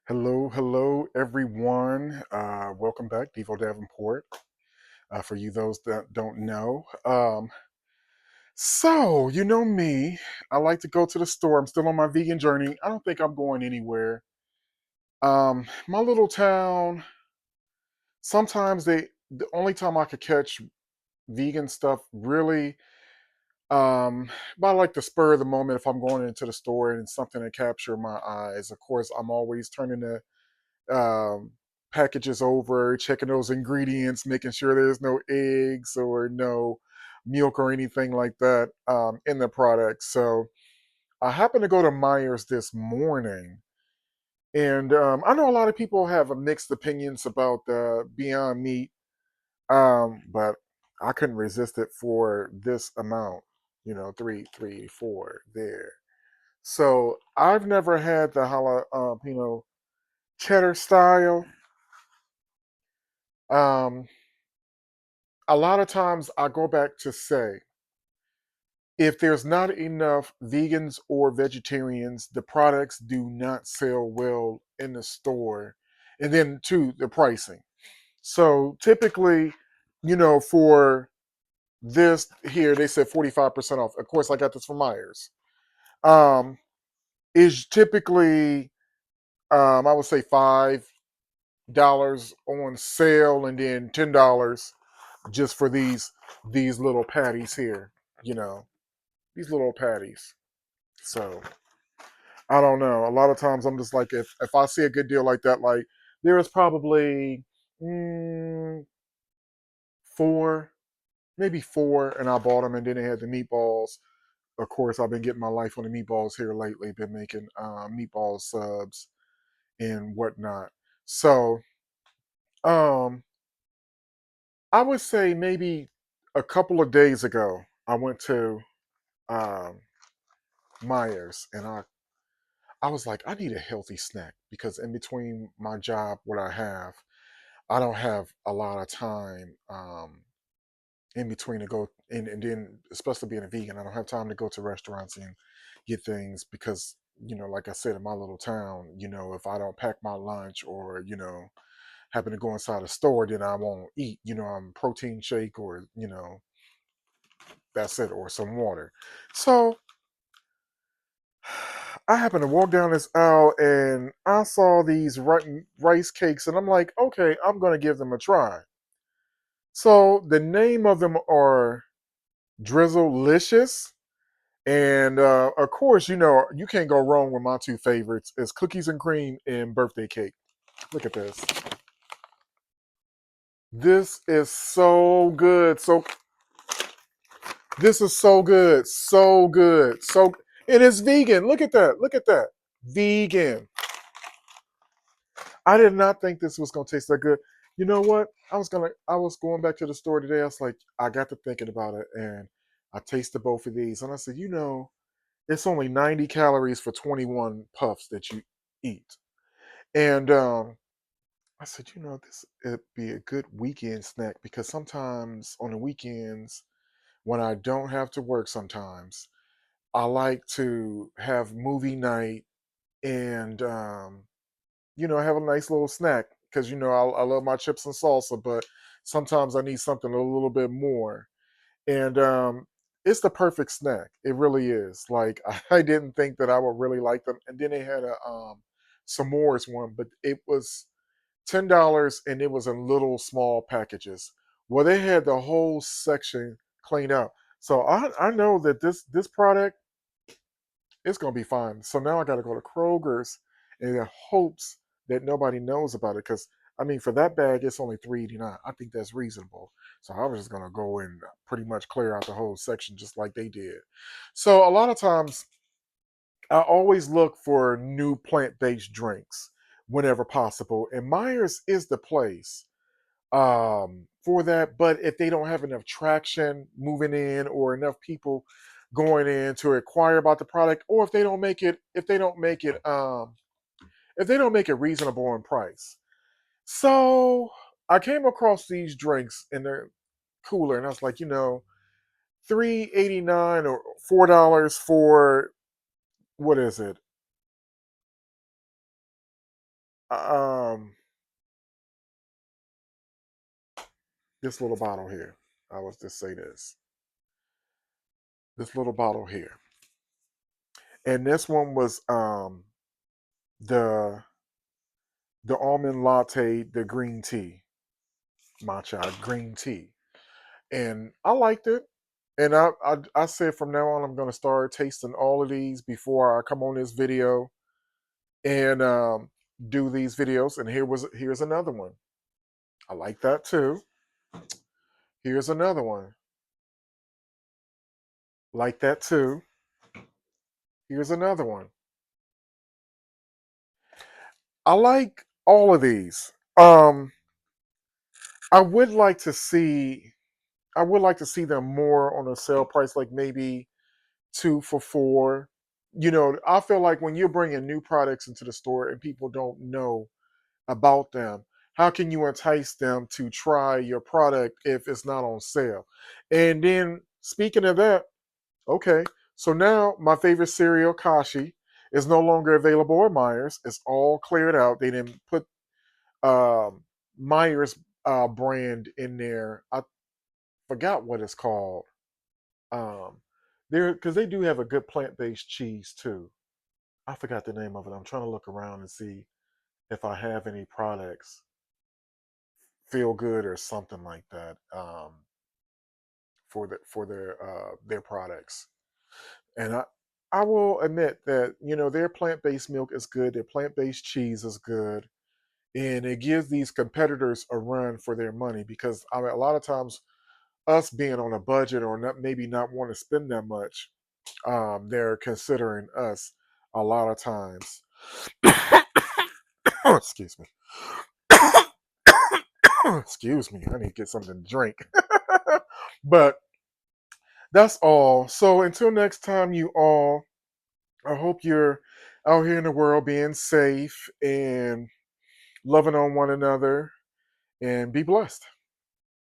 Hello, hello, everyone. Welcome back, Devo Davenport. For you those that don't know, so you know me. I like to go to the store. I'm still on my vegan journey. I don't think I'm going anywhere. My little town. Sometimes the only time I could catch vegan stuff really, by like the spur of the moment. If I'm going into the store and it's something to capture my eyes, of course, I'm always turning to um, packages over, checking those ingredients, making sure there's no eggs or no milk or anything like that in the product. So I happened to go to Myers this morning, and I know a lot of people have mixed opinions about the Beyond Meat, but I couldn't resist it for this amount. You know, 334 there. So I've never had the jalapeno cheddar style. Um, a lot of times I go back to say, if there's not enough vegans or vegetarians, the products do not sell well in the store. And then, two, the pricing. So typically, for this here, they said 45% off. Of course, I got this from Myers. Um, is typically, I would say $5 on sale and then $10 just for these little patties here, you know, these little patties. So I don't know. A lot of times I'm just like, if I see a good deal like that, like there is probably mm, four, maybe four, and I bought them, and then they had the meatballs. Of course, I've been getting my life on the meatballs here lately. Been making meatball subs and whatnot. So um, I would say maybe a couple of days ago, I went to um, Myers, and I was like, I need a healthy snack because in between my job, what I don't have a lot of time in between to go and then especially being a vegan, I don't have time to go to restaurants and get things because, like I said, in my little town, if I don't pack my lunch or, happen to go inside a store, then I won't eat, I'm protein shake or, that's it, or some water. So I happened to walk down this aisle and I saw these rice cakes, and I'm like, okay, I'm going to give them a try. So the name of them are Drizzlelicious. And of course, you can't go wrong with my two favorites. It's cookies and cream and birthday cake. Look at this. This is so good. This is so good. So good. It is vegan. Look at that. Look at that. Vegan. I did not think this was gonna taste that good. You know what? I was going back to the store today. I was like, I got to thinking about it, and I tasted both of these, and I said, it's only 90 calories for 21 puffs that you eat. And I said, this it'd be a good weekend snack because sometimes on the weekends when I don't have to work, sometimes I like to have movie night and have a nice little snack because I love my chips and salsa, but sometimes I need something a little bit more. And it's the perfect snack. It really is. Like I didn't think that I would really like them. And then they had a s'mores one, but it was $10 and it was in little small packages. Well, they had the whole section cleaned out. So I know that this product it's gonna be fine. So now I got to go to Kroger's in hopes that nobody knows about it. Because I mean, for that bag, it's only $3.89. I think that's reasonable. So I was just gonna go and pretty much clear out the whole section just like they did. So a lot of times, I always look for new plant-based drinks whenever possible, and Myers is the place for that. But if they don't have enough traction moving in or enough people going in to inquire about the product, or if they don't make it reasonable in price. So I came across these drinks in the cooler, and I was like, $3.89 or $4 for what is it? Um, this little bottle here. I was just say this. This little bottle here, and this one was the the almond latte, the green tea, matcha green tea, and I liked it. And I said from now on I'm gonna start tasting all of these before I come on this video and do these videos. And here's another one. I like that too. Here's another one. Like that too. Here's another one. I like all of these. I would like to see I would like to see them more on a sale price, like maybe 2 for 4. I feel like when you're bringing new products into the store and people don't know about them, how can you entice them to try your product if it's not on sale? And then speaking of that, okay, so now my favorite cereal, Kashi, is no longer available at Myers. It's all cleared out. They didn't put um, Myers brand in there. I forgot what it's called. Um, there because they do have a good plant-based cheese too. I forgot the name of it. I'm trying to look around and see if I have any products. Feel good or something like that for their products. And I will admit that their plant-based milk is good. Their plant-based cheese is good, and it gives these competitors a run for their money because I mean, a lot of times us being on a budget or not maybe not want to spend that much, they're considering us a lot of times. Excuse me. Excuse me. I need to get something to drink. But that's all. So until next time, you all, I hope you're out here in the world being safe and loving on one another and be blessed.